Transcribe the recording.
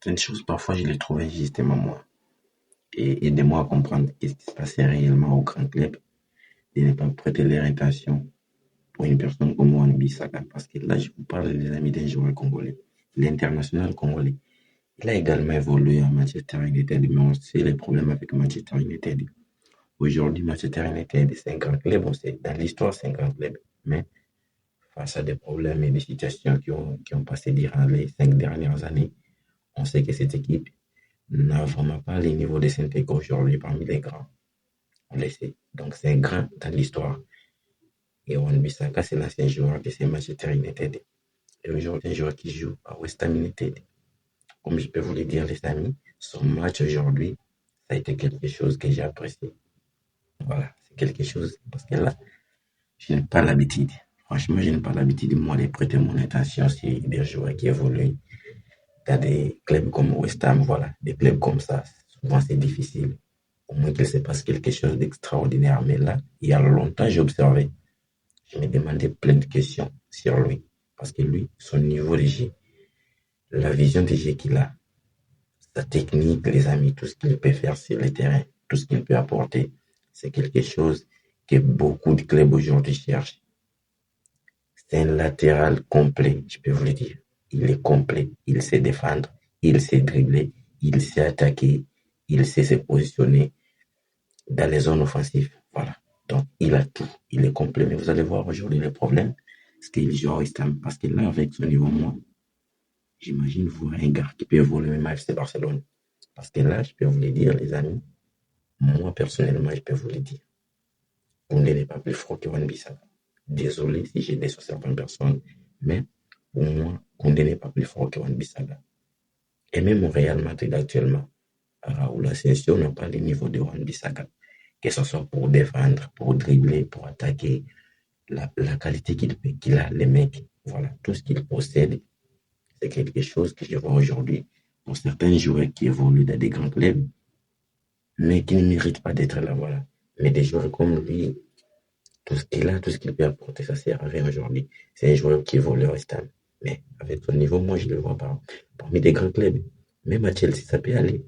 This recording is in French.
certaines choses, parfois, je les trouvais justement moi. Et aidez-moi à comprendre qu'est-ce qui se passait réellement au grand club et ne pas prêter leur intention pour une personne comme Wan Bissaka. Parce que là, je vous parle, les amis, d'un joueur congolais, l'international congolais. Il a également évolué à Manchester United, mais on sait les problèmes avec Manchester United. Aujourd'hui, Manchester United, c'est un grand club. On sait, dans l'histoire, c'est un grand club. Mais face à des problèmes et des situations qui ont passé durant les 5 dernières années, on sait que cette équipe n'a vraiment pas le niveau de s'intégrer aujourd'hui parmi les grands. On le sait. Donc, c'est un grand dans l'histoire. Et Wan Bissaka, c'est l'ancien joueur de ces Manchester United. Et aujourd'hui, un joueur qui joue à West Ham United. Comme je peux vous le dire, les amis, son match aujourd'hui, ça a été quelque chose que j'ai apprécié. Voilà, c'est quelque chose. Parce que là, je n'ai pas l'habitude. Franchement, je n'ai pas l'habitude, moi, de prêter mon attention sur des joueurs qui évoluent dans des clubs comme West Ham. Voilà, des clubs comme ça. Souvent, c'est difficile. Au moins qu'il se passe quelque chose d'extraordinaire. Mais là, il y a longtemps, j'ai observé. Je me demandais plein de questions sur lui. Parce que lui, son niveau de jeu, la vision de jeu qu'il a, sa technique, les amis, tout ce qu'il peut faire sur le terrain, tout ce qu'il peut apporter, c'est quelque chose que beaucoup de clubs aujourd'hui cherchent. C'est un latéral complet, je peux vous le dire. Il est complet, il sait défendre, il sait dribbler, il sait attaquer, il sait se positionner dans les zones offensives. Voilà. Donc, il a tout, il est complet. Mais vous allez voir aujourd'hui le problème, c'est qu'il joue à West Ham. Parce que là, avec son niveau, moi, j'imagine vous un gars qui peut évoluer même à FC Barcelone. Parce que là, je peux vous le dire, les amis, moi, personnellement, je peux vous le dire. Koundé n'est pas plus fort que Wan Bissaka. Désolé si j'ai des sur certaines personnes, mais pour moi, Koundé n'est pas plus fort que Wan Bissaka. Et même au Real Madrid actuellement, Raoul Asensio n'a pas le niveau de Wan Bissaka. Que ce soit pour défendre, pour dribbler, pour attaquer, la qualité qu'il a, les mecs, voilà, tout ce qu'il possède, c'est quelque chose que je vois aujourd'hui pour certains joueurs qui évoluent dans des grands clubs, mais qui ne méritent pas d'être là, voilà. Mais des joueurs comme lui, tout ce qu'il a, tout ce qu'il peut apporter, ça sert à rien aujourd'hui. C'est un joueur qui évolue au West Ham. Mais avec son niveau, moi, je ne le vois pas parmi des grands clubs. Même à Chelsea, ça peut aller.